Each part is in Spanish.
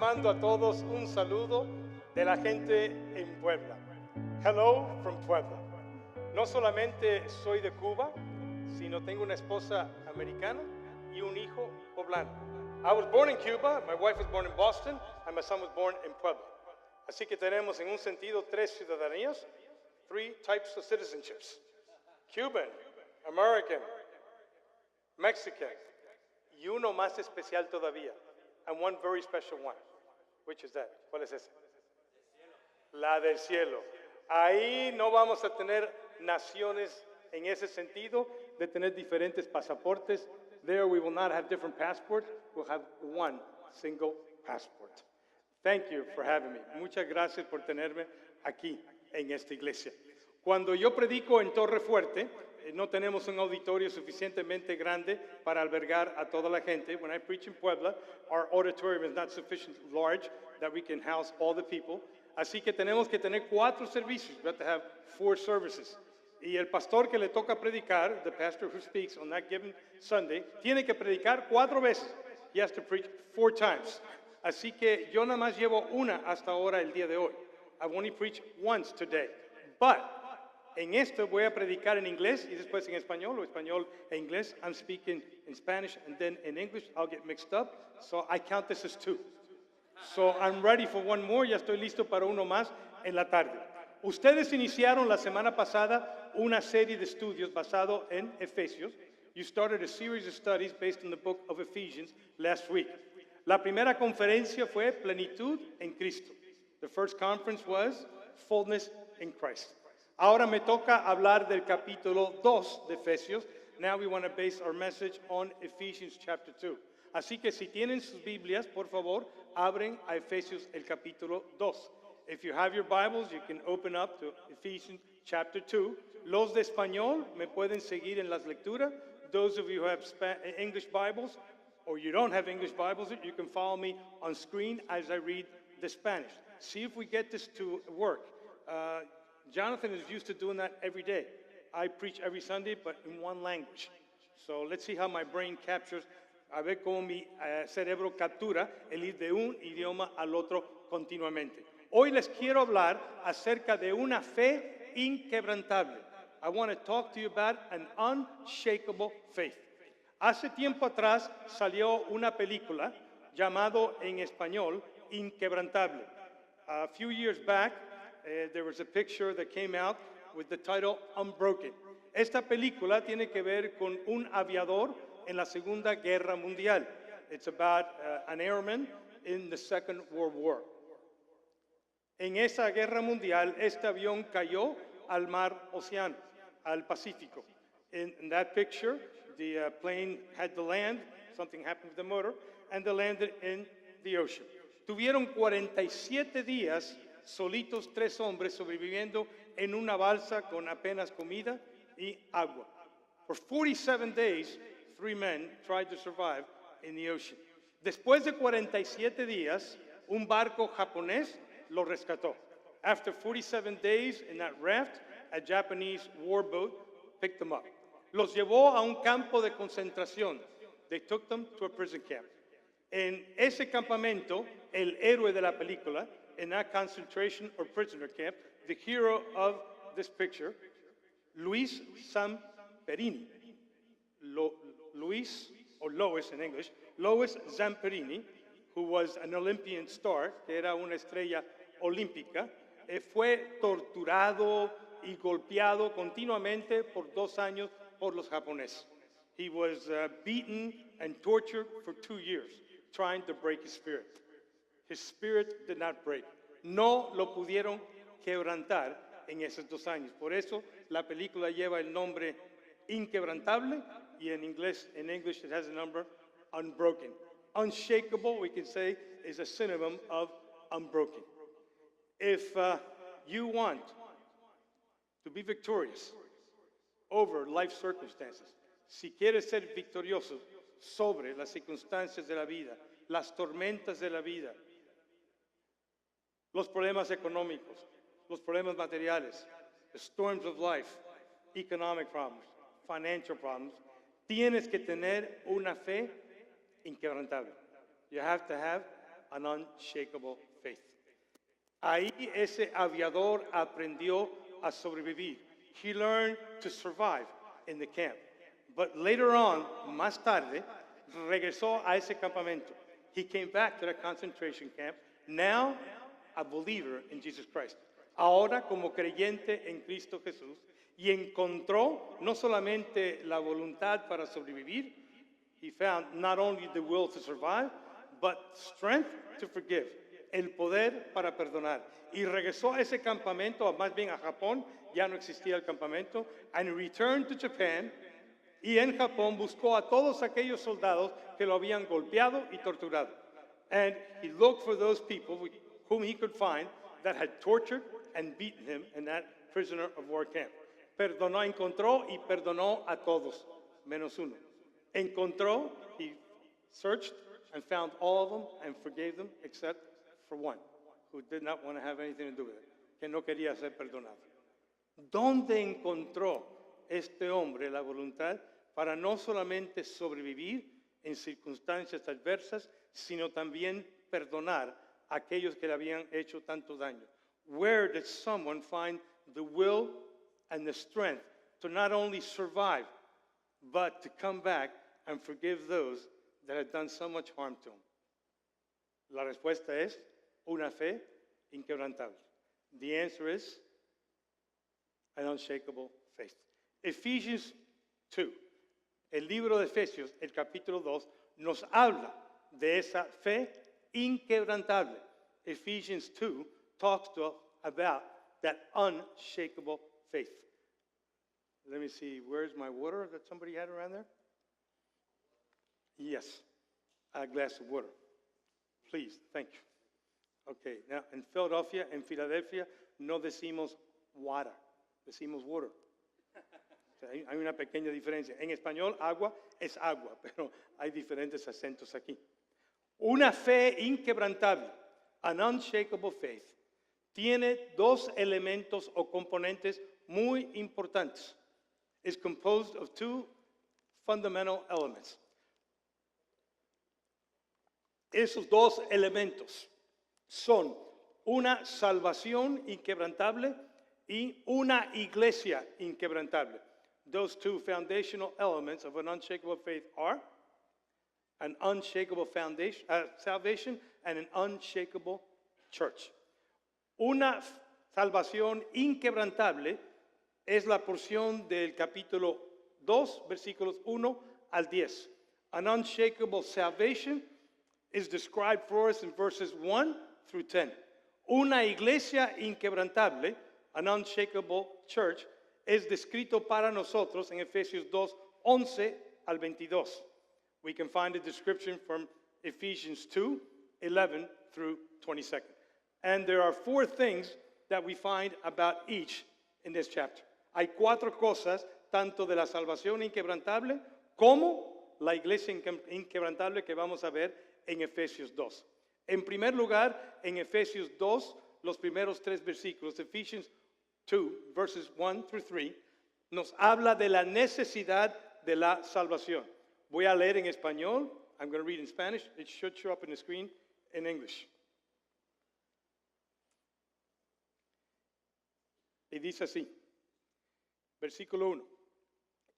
mando a todos un saludo de la gente en Puebla. Hello from Puebla. No solamente soy de Cuba, sino tengo una esposa americana y un hijo poblano. I was born in Cuba, my wife was born in Boston, and my son was born in Puebla. Así que tenemos en un sentido tres ciudadanías, three types of citizenships. Cuban, American, Mexican, y uno más especial todavía, and one very special one. Which is that? ¿Cuál es ese? La del cielo. Ahí no vamos a tener naciones en ese sentido de tener diferentes pasaportes. There we will not have different passports. We'll have one single passport. Thank you for having me. Muchas gracias por tenerme aquí en esta iglesia. Cuando yo predico en Torre Fuerte, no tenemos un auditorio suficientemente grande para albergar a toda la gente. When I preach in Puebla, our auditorium is not sufficiently large that we can house all the people. Así que tenemos que tener 4 servicios. We have to have 4 services. Y el pastor que le toca predicar, the pastor who speaks on that given Sunday, tiene que predicar 4 veces. He has to preach 4 times. Así que yo nada más llevo una hasta ahora el día de hoy. I've only preached once today. But en esto voy a predicar en inglés y después en español, o español e inglés. I'm speaking in Spanish and then in English. I'll get mixed up. So I count this as 2. So I'm ready for one more. Ya estoy listo para uno más en la tarde. Ustedes iniciaron la semana pasada una serie de estudios basado en Efesios. You started a series of studies based on the book of Ephesians last week. La primera conferencia fue Plenitud en Cristo. The first conference was Fullness in Christ. Ahora me toca hablar del capítulo 2 de Efesios. Now we want to base our message on Ephesians chapter 2. Así que si tienen sus Biblias, por favor, abren a Efesios el capítulo 2. If you have your Bibles, you can open up to Ephesians chapter 2. Los de español me pueden seguir en las lecturas. Those of you who have English Bibles, or you don't have English Bibles, you can follow me on screen as I read the Spanish. See if we get this to work. Jonathan is used to doing that every day. I preach every Sunday, but in one language. So let's see how my brain captures, a ver cómo mi cerebro captura el ir de un idioma al otro continuamente. Hoy les quiero hablar acerca de una fe inquebrantable. I want to talk to you about an unshakable faith. Hace tiempo atrás salió una película llamado en español Inquebrantable. A few years back, there was a picture that came out with the title Unbroken. Esta película tiene que ver con un aviador en la Segunda Guerra Mundial. It's about an airman in the Second World War. En esa guerra mundial, este avión cayó al mar Océano, al Pacífico. In that picture, the plane had to land, something happened with the motor, and they landed in the ocean. Tuvieron 47 días solitos 3 hombres sobreviviendo en una balsa con apenas comida y agua. For 47 days, 3 men tried to survive in the ocean. Después de 47 días, un barco japonés lo rescató. After 47 days in that raft, a Japanese warboat picked them up. Los llevó a un campo de concentración. They took them to a prison camp. En ese campamento, el héroe de la película, in that concentration or prisoner camp, the hero of this picture, Luis Zamperini, Luis, or Lois in English, Lois Zamperini, who was an Olympian star, que era una estrella olímpica, fue torturado y golpeado continuamente por 2 años por los japoneses. He was beaten and tortured for 2 years, trying to break his spirit. His spirit did not break. No lo pudieron quebrantar en esos 2 años. Por eso la película lleva el nombre Inquebrantable y en English it has a number Unbroken. Unshakable, we can say, is a synonym of unbroken. If you want to be victorious over life circumstances, si quieres ser victorioso sobre las circunstancias de la vida, las tormentas de la vida, los problemas económicos, los problemas materiales, the storms of life, economic problems, financial problems, tienes que tener una fe inquebrantable. You have to have an unshakable faith. Ahí ese aviador aprendió a sobrevivir. He learned to survive in the camp. But later on, más tarde, regresó a ese campamento. He came back to that concentration camp, now a believer in Jesus Christ. Ahora como creyente en Cristo Jesús, y encontró no solamente la voluntad para sobrevivir, he found not only the will to survive, but strength to forgive, el poder para perdonar. Y regresó a ese campamento, más bien a Japón, ya no existía el campamento, and returned to Japan, y en Japón buscó a todos aquellos soldados que lo habían golpeado y torturado. And he looked for those people whom he could find that had tortured and beaten him in that prisoner of war camp. Perdonó, encontró y perdonó a todos, menos uno. Encontró, he searched and found all of them and forgave them except for one, who did not want to have anything to do with it, que no quería ser perdonado. ¿Dónde encontró este hombre la voluntad para no solamente sobrevivir en circunstancias adversas, sino también perdonar a aquellos que le habían hecho tanto daño? Where did someone find the will and the strength to not only survive, but to come back and forgive those that had done so much harm to him? La respuesta es una fe inquebrantable. The answer is an unshakable faith. Ephesians 2, el libro de Efesios, el capítulo 2, nos habla de esa fe inquebrantable. Ephesians 2 talks to us about that unshakable faith. Let me see, where's my water that somebody had around there? Yes, a glass of water. Please, thank you. Okay, now in Philadelphia, no decimos water, decimos water. O sea, hay una pequeña diferencia. En español, agua es agua, pero hay diferentes acentos aquí. Una fe inquebrantable, an unshakable faith, tiene dos elementos o componentes muy importantes. It's composed of two fundamental elements. Esos dos elementos son una salvación inquebrantable y una iglesia inquebrantable. Those two foundational elements of an unshakable faith are an unshakable salvation and an unshakable church. Una salvación inquebrantable es la porción del capítulo 2, versículos 1 al 10. An unshakable salvation is described for us in verses 1 through 10. Una iglesia inquebrantable, an unshakable church, es descrito para nosotros en Efesios 2, 11 al 22. We can find a description from Ephesians 2, 11 through 22. And there are four things that we find about each in this chapter. Hay cuatro cosas, tanto de la salvación inquebrantable como la iglesia inquebrantable que vamos a ver en Efesios 2. En primer lugar, en Efesios 2, los primeros tres versículos, Ephesians 2, verses 1 through 3, nos habla de la necesidad de la salvación. Voy a leer en español. I'm going to read in Spanish. It should show up in the screen in English. Y dice así, versículo 1.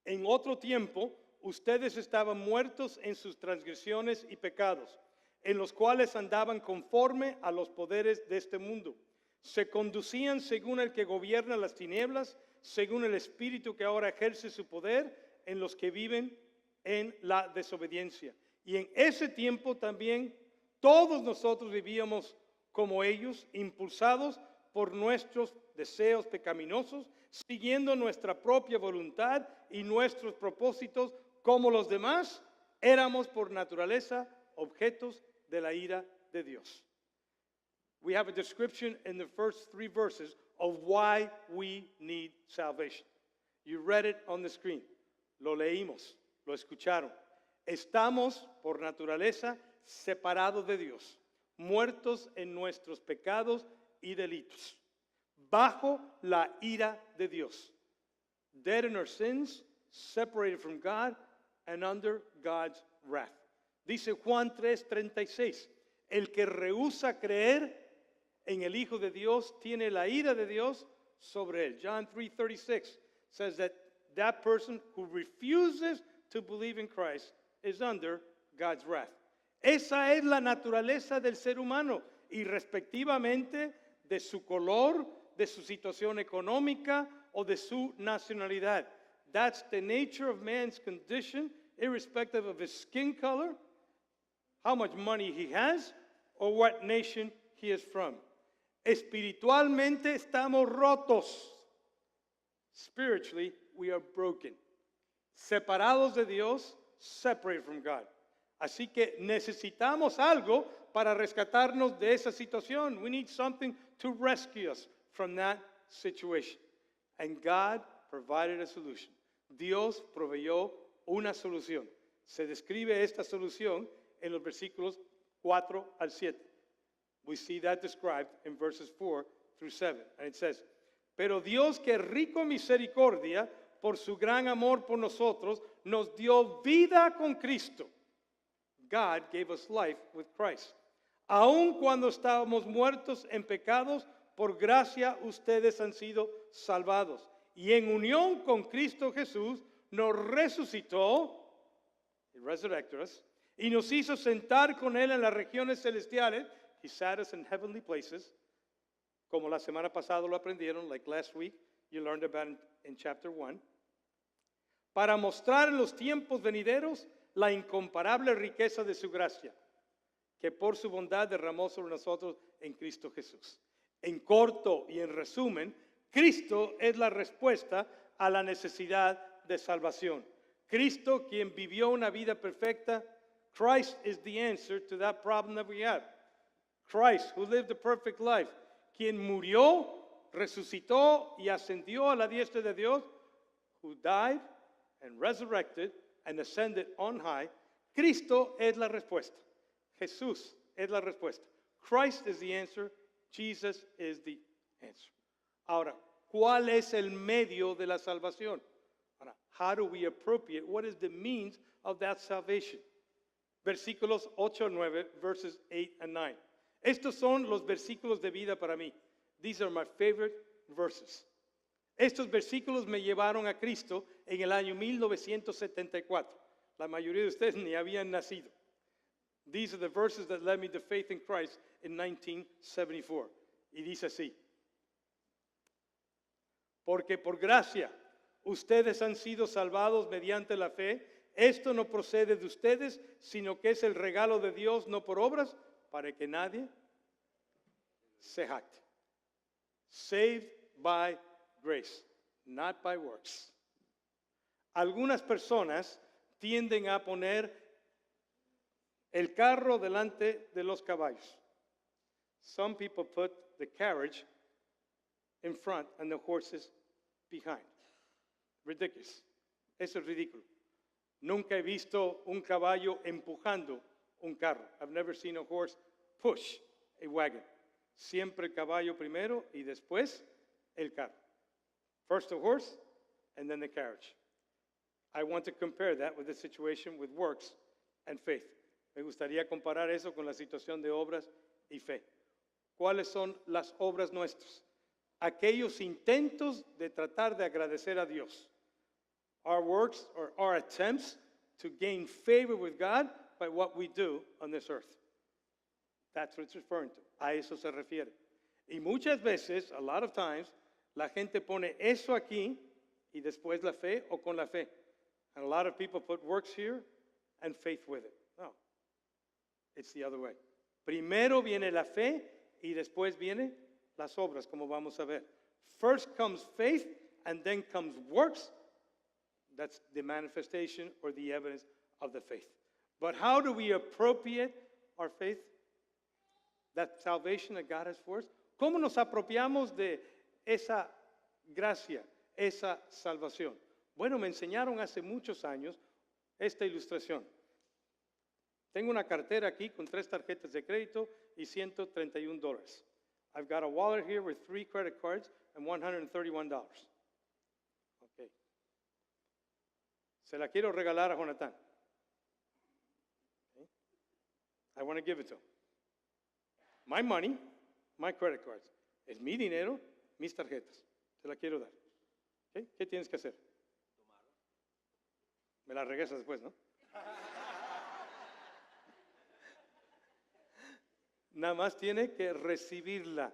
En otro tiempo, ustedes estaban muertos en sus transgresiones y pecados, en los cuales andaban conforme a los poderes de este mundo. Se conducían según el que gobierna las tinieblas, según el espíritu que ahora ejerce su poder en los que viven en la desobediencia. Y en ese tiempo también todos nosotros vivíamos como ellos, impulsados por nuestros deseos pecaminosos, siguiendo nuestra propia voluntad y nuestros propósitos, como los demás, éramos por naturaleza objetos de la ira de Dios. We have a description in the first three verses of why we need salvation. You read it on the screen. Lo leímos, lo escucharon. Estamos por naturaleza separados de Dios, muertos en nuestros pecados y delitos, bajo la ira de Dios, dead in our sins, separated from God and under God's wrath. Dice Juan 3:36, El que rehúsa creer en el Hijo de Dios tiene la ira de Dios sobre él. John 3:36 says that person who refuses to believe in Christ is under God's wrath. Esa es la naturaleza del ser humano, irrespectivamente de su color, de su situación económica o de su nacionalidad. That's the nature of man's condition, irrespective of his skin color, how much money he has, or what nation he is from. Espiritualmente estamos rotos. Spiritually, we are broken. Separados de Dios, separated from God. Así que necesitamos algo para rescatarnos de esa situación. We need something to rescue us from that situation. And God provided a solution. Dios proveyó una solución. Se describe esta solución en los versículos 4 al 7. We see that described in verses 4 through 7. And it says, pero Dios, que es rico en misericordia, por su gran amor por nosotros, nos dio vida con Cristo. God gave us life with Christ. Aun cuando estábamos muertos en pecados, por gracia ustedes han sido salvados. Y en unión con Cristo Jesús nos resucitó, he resurrected us, y nos hizo sentar con Él en las regiones celestiales. He sat us in heavenly places, como la semana pasada lo aprendieron, like last week, you learned about in chapter 1, para mostrar en los tiempos venideros la incomparable riqueza de su gracia, que por su bondad derramó sobre nosotros en Cristo Jesús. En corto y en resumen, Cristo es la respuesta a la necesidad de salvación. Cristo, quien vivió una vida perfecta, Christ is the answer to that problem that we have. Christ, who lived a perfect life, quien murió, resucitó y ascendió a la diestra de Dios, who died and resurrected and ascended on high. Cristo es la respuesta. Jesús es la respuesta. Christ is the answer. Jesus is the answer. Ahora, ¿cuál es el medio de la salvación? Ahora, how do we appropriate? What is the means of that salvation? Versículos 8 a 9, verses 8 and 9. Estos son los versículos de vida para mí. These are my favorite verses. Estos versículos me llevaron a Cristo en el año 1974. La mayoría de ustedes ni habían nacido. These are the verses that led me to faith in Christ in 1974. Y dice así: porque por gracia ustedes han sido salvados mediante la fe. Esto no procede de ustedes, sino que es el regalo de Dios, no por obras, para que nadie se jacte. Saved by grace, not by works. Algunas personas tienden a poner el carro delante de los caballos. Some people put the carriage in front and the horses behind. Ridiculous. Eso es ridículo. Nunca he visto un caballo empujando un carro. I've never seen a horse push a wagon. Siempre el caballo primero y después el carro. First the horse and then the carriage. I want to compare that with the situation with works and faith. Me gustaría comparar eso con la situación de obras y fe. ¿Cuáles son las obras nuestras? Aquellos intentos de tratar de agradecer a Dios. Our works or our attempts to gain favor with God by what we do on this earth. That's what it's referring to. A eso se refiere. Y muchas veces, a lot of times, la gente pone eso aquí y después la fe o con la fe. And a lot of people put works here and faith with it. No. It's the other way. Primero viene la fe y después viene las obras, como vamos a ver. First comes faith and then comes works. That's the manifestation or the evidence of the faith. But how do we appropriate our faith? That salvation that God has for us. ¿Cómo nos apropiamos de esa gracia, esa salvación? Bueno, me enseñaron hace muchos años esta ilustración. Tengo una cartera aquí con 3 tarjetas de crédito y $131. I've got a wallet here with 3 credit cards and $131. Okay. Se la quiero regalar a Jonathan. Okay. I want to give it to him. my money, my credit cards. Es mi dinero, mis tarjetas. Te la quiero dar. ¿Okay? ¿Qué tienes que hacer? Me la regresas después, ¿no? Nada más tiene que recibirla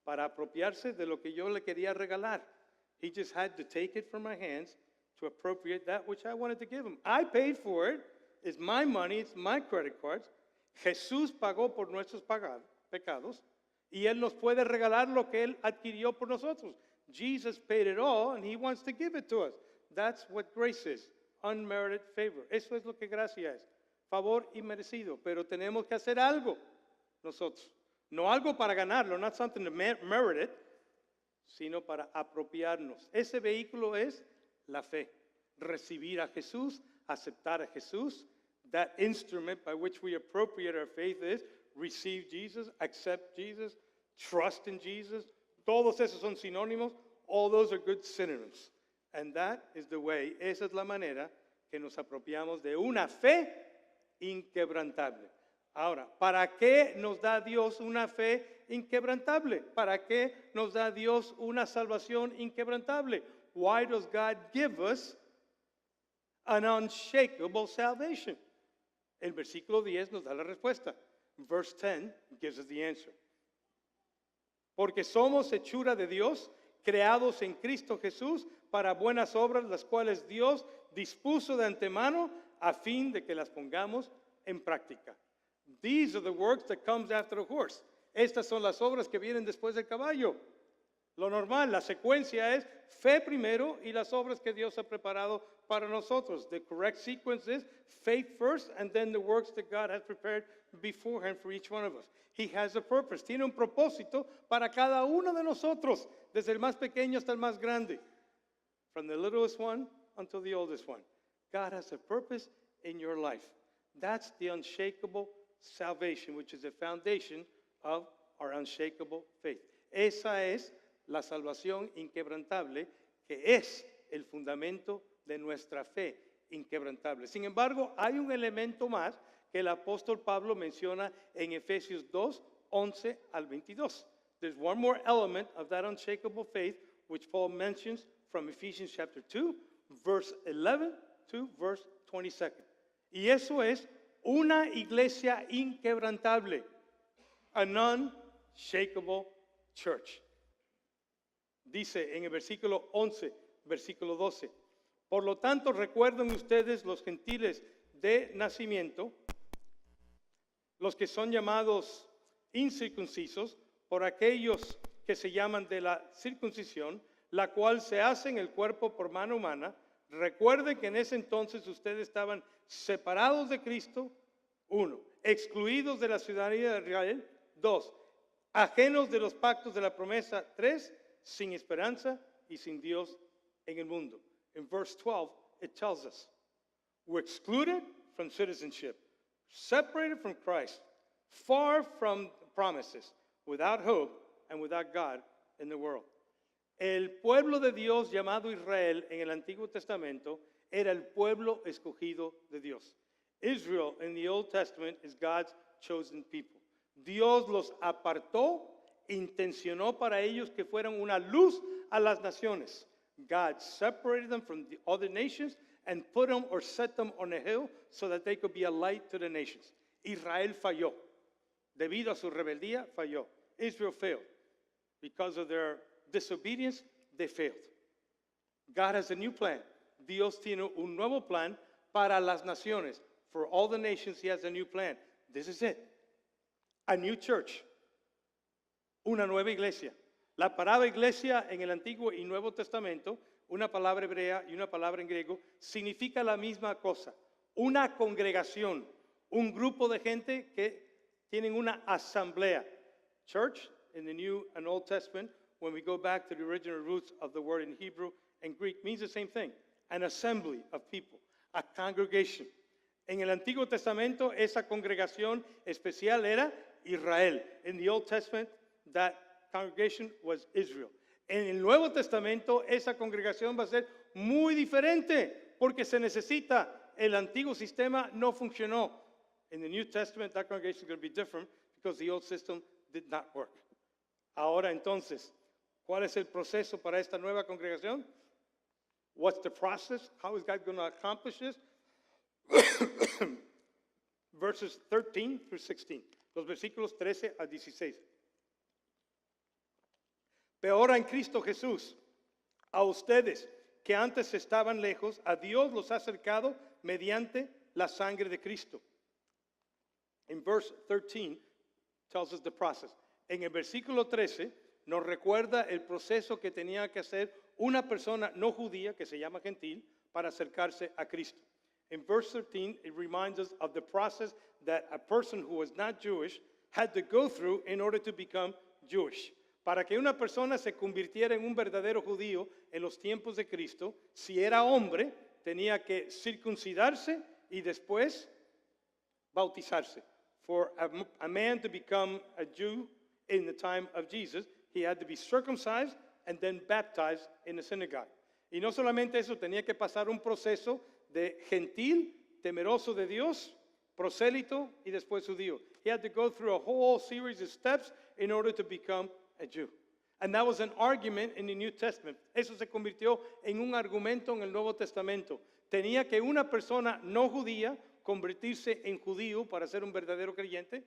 para apropiarse de lo que yo le quería regalar. He just had to take it from my hands to appropriate that which I wanted to give him. I paid for it. It's my money. It's my credit cards. Jesús pagó por nuestros pecados y Él nos puede regalar lo que Él adquirió por nosotros. Jesus paid it all and He wants to give it to us. That's what grace is. Unmerited favor. Eso es lo que gracia es. Favor inmerecido. Pero tenemos que hacer algo nosotros. No algo para ganarlo, not something to merit it, sino para apropiarnos. Ese vehículo es la fe. Recibir a Jesús, aceptar a Jesús. That instrument by which we appropriate our faith is receive Jesus, accept Jesus, trust in Jesus. Todos esos son sinónimos. All those are good synonyms. And that is the way, esa es la manera que nos apropiamos de una fe inquebrantable. Ahora, ¿para qué nos da Dios una fe inquebrantable? ¿Para qué nos da Dios una salvación inquebrantable? Why does God give us an unshakable salvation? El versículo 10 nos da la respuesta. Verse 10 gives us the answer. Porque somos hechura de Dios, creados en Cristo Jesús para buenas obras, las cuales Dios dispuso de antemano a fin de que las pongamos en práctica. These are the works that comes after the horse. Estas son las obras que vienen después del caballo. Lo normal, la secuencia es fe primero y las obras que Dios ha preparado para nosotros. The correct sequence is faith first and then the works that God has prepared beforehand for each one of us. He has a purpose. Tiene un propósito para cada uno de nosotros, desde el más pequeño hasta el más grande. From the littlest one until the oldest one. God has a purpose in your life. That's the unshakable salvation, which is the foundation of our unshakable faith. Esa es la salvación inquebrantable, que es el fundamento de nuestra fe inquebrantable. Sin embargo, hay un elemento más que el apóstol Pablo menciona en Efesios 2, 11 al 22. There's one more element of that unshakable faith, which Paul mentions from Ephesians chapter 2, verse 11 to verse 22. Y eso es una iglesia inquebrantable, an unshakable church. Dice en el versículo 11, versículo 12, por lo tanto recuerden ustedes los gentiles de nacimiento, los que son llamados incircuncisos, por aquellos que se llaman de la circuncisión, la cual se hace en el cuerpo por mano humana. Recuerden que en ese entonces ustedes estaban separados de Cristo, 1, excluidos de la ciudadanía de Israel, 2, ajenos de los pactos de la promesa, 3, sin esperanza y sin Dios en el mundo. In verse 12, it tells us, we're excluded from citizenship, separated from Christ, far from promises, without hope and without God in the world. El pueblo de Dios llamado Israel en el Antiguo Testamento era el pueblo escogido de Dios. Israel in the Old Testament is God's chosen people. Dios los apartó, intencionó para ellos que fueran una luz a las naciones. God separated them from the other nations and put them or set them on a hill so that they could be a light to the nations. Israel falló. Debido a su rebeldía, falló. Israel failed. Because of their disobedience, they failed. God has a new plan. Dios tiene un nuevo plan para las naciones. For all the nations, He has a new plan. This is it. A new church. Una nueva iglesia. La palabra iglesia en el Antiguo y Nuevo Testamento, una palabra hebrea y una palabra en griego, significa la misma cosa. Una congregación, un grupo de gente que tienen una asamblea. Church in the New and Old Testament, when we go back to the original roots of the word in Hebrew and Greek, means the same thing. An assembly of people, a congregation. En el Antiguo Testamento, esa congregación especial era Israel. In the Old Testament, that congregation was Israel. En el Nuevo Testamento, esa congregación va a ser muy diferente porque se necesita. El antiguo sistema no funcionó. In the New Testament, that congregation is going to be different because the old system did not work. Ahora entonces, ¿cuál es el proceso para esta nueva congregación? What's the process? How is God going to accomplish this? Verses 13 through 16. Los versículos 13 a 16. Pero ahora en Cristo Jesús, a ustedes que antes estaban lejos, a Dios los ha acercado mediante la sangre de Cristo. In verse 13 tells us the process. En el versículo 13 nos recuerda el proceso que tenía que hacer una persona no judía, que se llama gentil, para acercarse a Cristo. In verse 13, it reminds us of the process that a person who was not Jewish had to go through in order to become Jewish. Para que una persona se convirtiera en un verdadero judío en los tiempos de Cristo, si era hombre, tenía que circuncidarse y después bautizarse. For a man to become a Jew in the time of Jesus, he had to be circumcised and then baptized in the synagogue. Y no solamente eso, tenía que pasar un proceso de gentil, temeroso de Dios, prosélito y después judío. He had to go through a whole series of steps in order to become a Jew. And that was an argument in the New Testament. Eso se convirtió en un argumento en el Nuevo Testamento. Tenía que una persona no judía convertirse en judío para ser un verdadero creyente.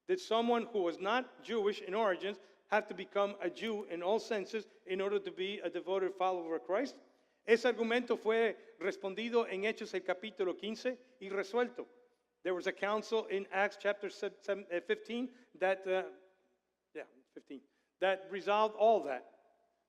Did someone who was not Jewish in origins have to become a Jew in all senses in order to be a devoted follower of Christ? Ese argumento fue respondido en Hechos el capítulo 15 y resuelto. There was a council in Acts chapter 15 that, 15, that resolved all that.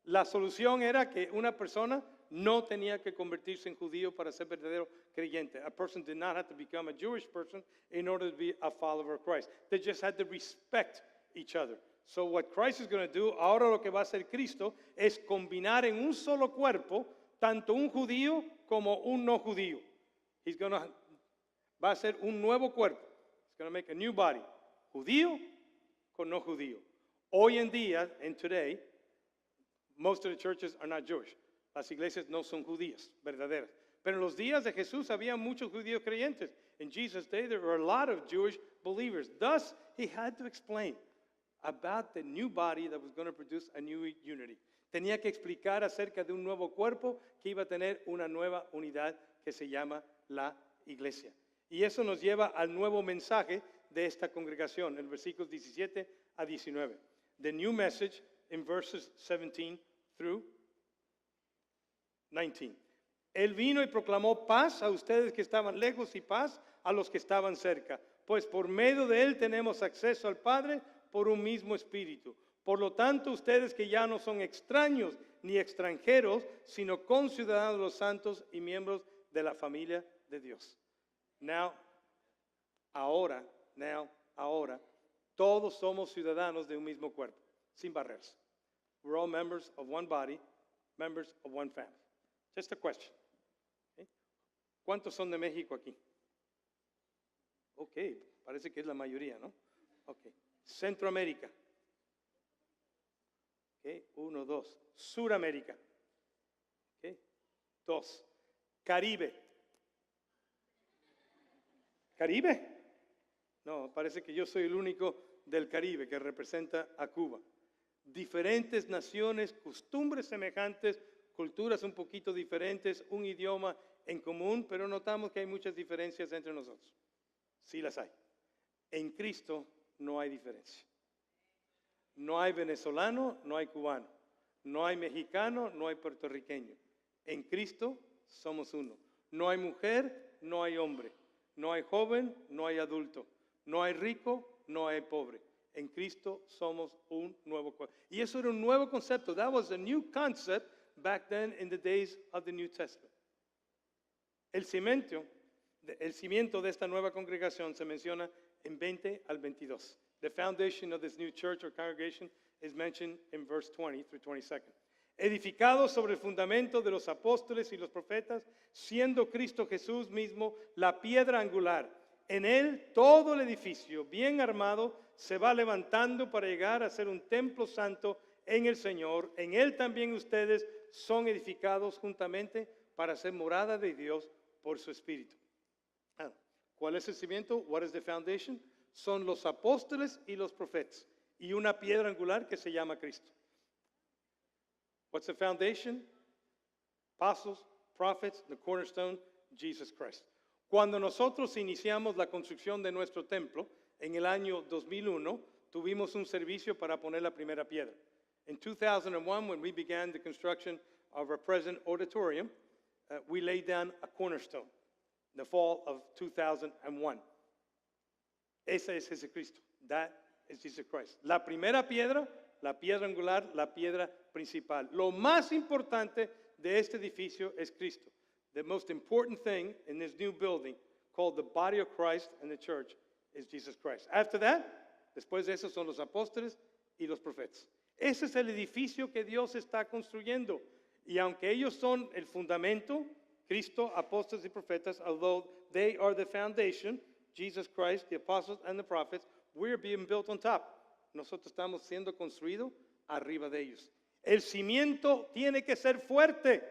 La solución era que una persona no tenía que convertirse en judío para ser verdadero creyente. A person did not have to become a Jewish person in order to be a follower of Christ. They just had to respect each other. So what Christ is going to do, ahora lo que va a hacer Cristo, es combinar en un solo cuerpo tanto un judío como un no judío. Va a ser un nuevo cuerpo. He's going to make a new body. Judío con no judío. Hoy en día, and today, most of the churches are not Jewish. Las iglesias no son judías, verdaderas. Pero en los días de Jesús había muchos judíos creyentes. In Jesus' day, there were a lot of Jewish believers. Thus, he had to explain about the new body that was going to produce a new unity. Tenía que explicar acerca de un nuevo cuerpo que iba a tener una nueva unidad que se llama la iglesia. Y eso nos lleva al nuevo mensaje de esta congregación, en versículos 17 a 19. The new message in verses 17 through 19. Él vino y proclamó paz a ustedes que estaban lejos y paz a los que estaban cerca. Pues por medio de él tenemos acceso al Padre por un mismo espíritu. Por lo tanto, ustedes que ya no son extraños ni extranjeros, sino conciudadanos de los santos y miembros de la familia de Dios. Ahora, todos somos ciudadanos de un mismo cuerpo, sin barreras. We're all members of one body, members of one family. Just a question. Okay. ¿Cuántos son de México aquí? Ok, parece que es la mayoría, ¿no? Ok. Centroamérica. Ok, 1, 2. Suramérica. Ok, 2. Caribe. ¿Caribe? No, parece que yo soy el único del Caribe que representa a Cuba. Diferentes naciones, costumbres semejantes, culturas un poquito diferentes, un idioma en común, pero notamos que hay muchas diferencias entre nosotros. Sí las hay. En Cristo no hay diferencia. No hay venezolano, no hay cubano. No hay mexicano, no hay puertorriqueño. En Cristo somos uno. No hay mujer, no hay hombre. No hay joven, no hay adulto. No hay rico, no hay pobre. En Cristo somos un nuevo cuerpo. Y eso era un nuevo concepto. That was a new concept back then in the days of the New Testament. El cimiento de esta nueva congregación se menciona en 20 al 22. The foundation of this new church or congregation is mentioned in verse 20 through 22. Edificado sobre el fundamento de los apóstoles y los profetas, siendo Cristo Jesús mismo la piedra angular. En él todo el edificio, bien armado, se va levantando para llegar a ser un templo santo en el Señor. En él también ustedes son edificados juntamente para ser morada de Dios por su Espíritu. ¿Cuál es el cimiento? What is the foundation? Son los apóstoles y los profetas. y una piedra angular que se llama Cristo. What's the foundation? Apostles, prophets, the cornerstone, Jesus Christ. Cuando nosotros iniciamos la construcción de nuestro templo, en el año 2001, tuvimos un servicio para poner la primera piedra. In 2001, when we began the construction of our present auditorium, we laid down a cornerstone in the fall of 2001. Ese es Jesucristo. That is Jesus Christ. La primera piedra, la piedra angular, la piedra principal. Lo más importante de este edificio es Cristo. The most important thing in this new building called the body of Christ and the church is Jesus Christ. After that, después de eso son los apóstoles y los profetas. Ese es el edificio que Dios está construyendo. Y aunque ellos son el fundamento, Cristo, apóstoles y profetas, although they are the foundation, Jesus Christ, the apostles and the prophets, we're being built on top. Nosotros estamos siendo construidos arriba de ellos. El cimiento tiene que ser fuerte.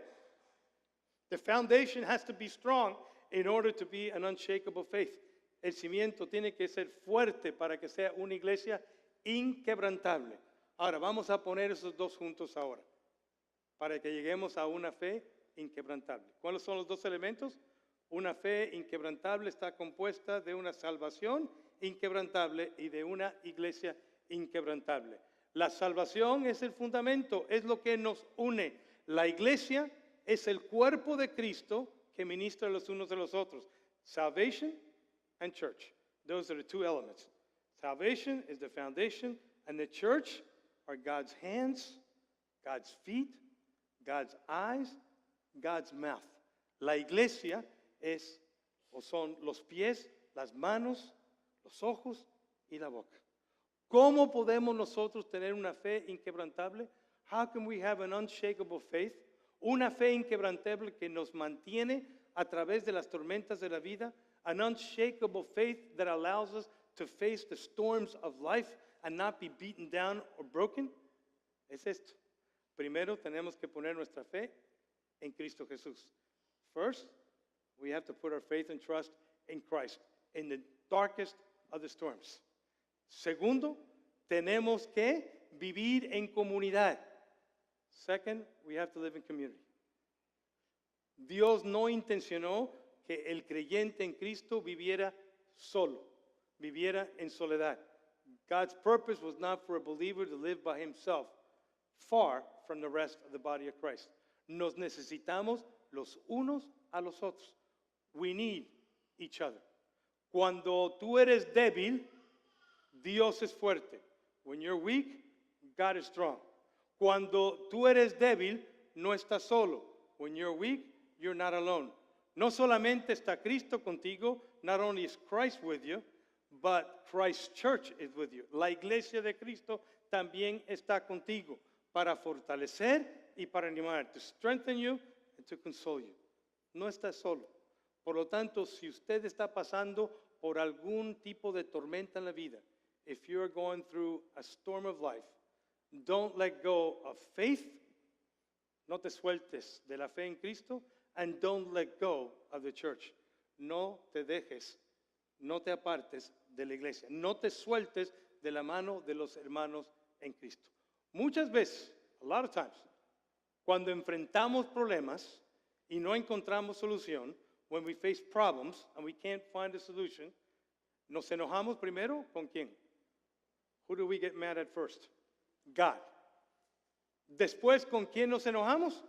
The foundation has to be strong in order to be an unshakable faith. El cimiento tiene que ser fuerte para que sea una iglesia inquebrantable. Ahora, vamos a poner esos dos juntos ahora, para que lleguemos a una fe inquebrantable. ¿Cuáles son los dos elementos? Una fe inquebrantable está compuesta de una salvación inquebrantable y de una iglesia inquebrantable. La salvación es el fundamento, es lo que nos une. La iglesia es el cuerpo de Cristo que ministra los unos de los otros. Salvation and church. Those are the two elements. Salvation is the foundation, and the church are God's hands, God's feet, God's eyes, God's mouth. La iglesia es o son los pies, las manos, los ojos y la boca. ¿Cómo podemos nosotros tener una fe inquebrantable? How can we have an unshakable faith? Una fe inquebrantable que nos mantiene a través de las tormentas de la vida. An unshakable faith that allows us to face the storms of life and not be beaten down or broken. Es esto. Primero tenemos que poner nuestra fe en Cristo Jesús. First, we have to put our faith and trust in Christ in the darkest of the storms. Segundo, tenemos que vivir en comunidad. Second, we have to live in community. Dios no intencionó que el creyente en Cristo viviera solo, viviera en soledad. God's purpose was not for a believer to live by himself, far from the rest of the body of Christ. Nos necesitamos los unos a los otros. We need each other. Cuando tú eres débil, Dios es fuerte. When you're weak, God is strong. Cuando tú eres débil, no estás solo. When you're weak, you're not alone. No solamente está Cristo contigo, not only is Christ with you, but Christ's church is with you. La iglesia de Cristo también está contigo para fortalecer y para animar, to strengthen you and to console you. No estás solo. Por lo tanto, si usted está pasando por algún tipo de tormenta en la vida, if you're going through a storm of life, don't let go of faith, no te sueltes de la fe en Cristo, and don't let go of the church. No te dejes, no te apartes de la iglesia, no te sueltes de la mano de los hermanos en Cristo. Muchas veces, a lot of times, cuando enfrentamos problemas y no encontramos solución, when we face problems and we can't find a solution, nos enojamos primero con quién? Who do we get mad at first? God. Después, ¿con quién nos enojamos?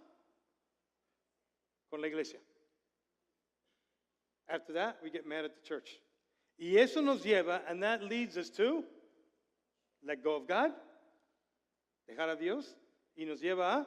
Con la iglesia. After that, we get mad at the church. Y eso nos lleva, and that leads us to let go of God, dejar a Dios, y nos lleva a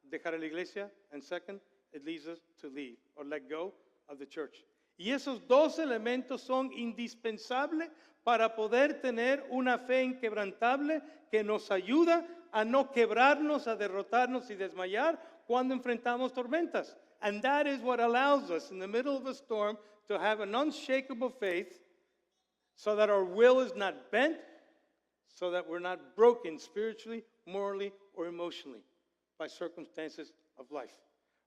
dejar a la iglesia, and second, it leads us to leave or let go of the church. Y esos dos elementos son indispensables para poder tener una fe inquebrantable que nos ayuda a no quebrarnos, a derrotarnos y desmayar cuando enfrentamos tormentas. And that is what allows us in the middle of a storm to have an unshakable faith so that our will is not bent, so that we're not broken spiritually, morally, or emotionally by circumstances of life.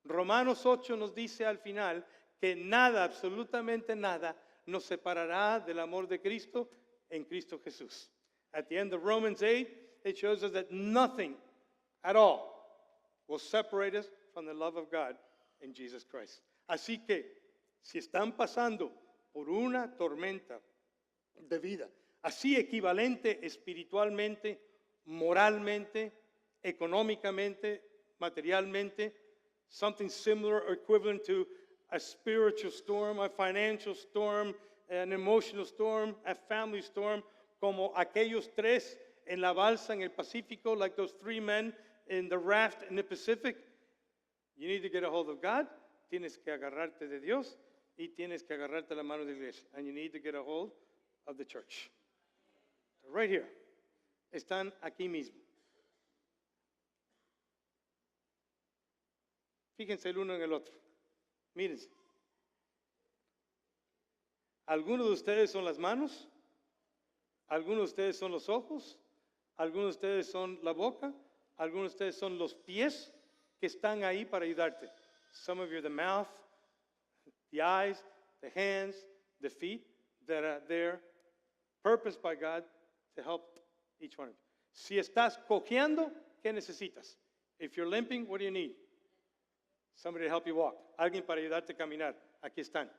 Romanos 8 nos dice al final que nada, absolutamente nada, nos separará del amor de Cristo en Cristo Jesús. At the end of Romans 8, it shows us that nothing at all will separate us from the love of God in Jesus Christ. Así que, si están pasando por una tormenta de vida, así equivalente espiritualmente, moralmente, económicamente, materialmente, something similar or equivalent to a spiritual storm, a financial storm, an emotional storm, a family storm, como aquellos tres en la balsa en el Pacífico, like those three men in the raft in the Pacific. You need to get a hold of God, tienes que agarrarte de Dios, y tienes que agarrarte la mano de la iglesia. And you need to get a hold of the church. Right here. Están aquí mismo. Fíjense el uno en el otro. Mírense. Algunos de ustedes son las manos, algunos de ustedes son los ojos, algunos de ustedes son la boca, algunos de ustedes son los pies que están ahí para ayudarte. Some of you are the mouth, the eyes, the hands, the feet that are there, purposed by God to help each one of you. Si estás cojeando, ¿qué necesitas? If you're limping, what do you need? Somebody to help you walk. Alguien para ayudarte a caminar. Aquí están.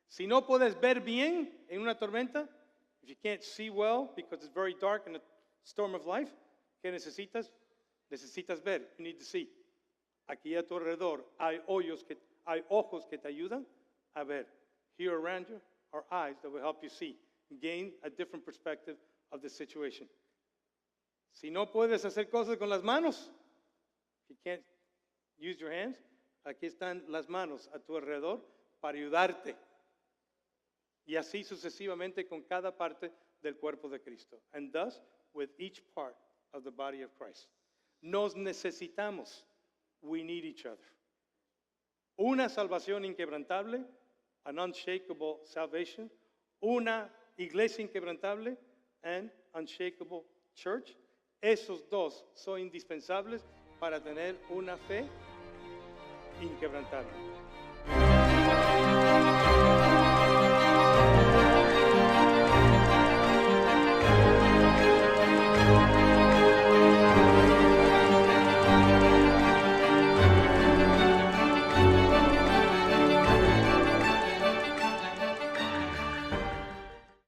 Si no puedes ver bien en una tormenta, if you can't see well because it's very dark in the storm of life, ¿qué necesitas? Necesitas ver. You need to see. Aquí a tu alrededor hay ojos que te ayudan a ver. Here around you are eyes that will help you see. Gain a different perspective of the situation. Si no puedes hacer cosas con las manos, if you can't use your hands, aquí están las manos a tu alrededor para ayudarte. Y así sucesivamente con cada parte del cuerpo de Cristo. And thus with each part of the body of Christ. Nos necesitamos. We need each other. Una salvación inquebrantable, an unshakable salvation, una iglesia inquebrantable, an unshakable church. Esos dos son indispensables para tener una fe inquebrantable.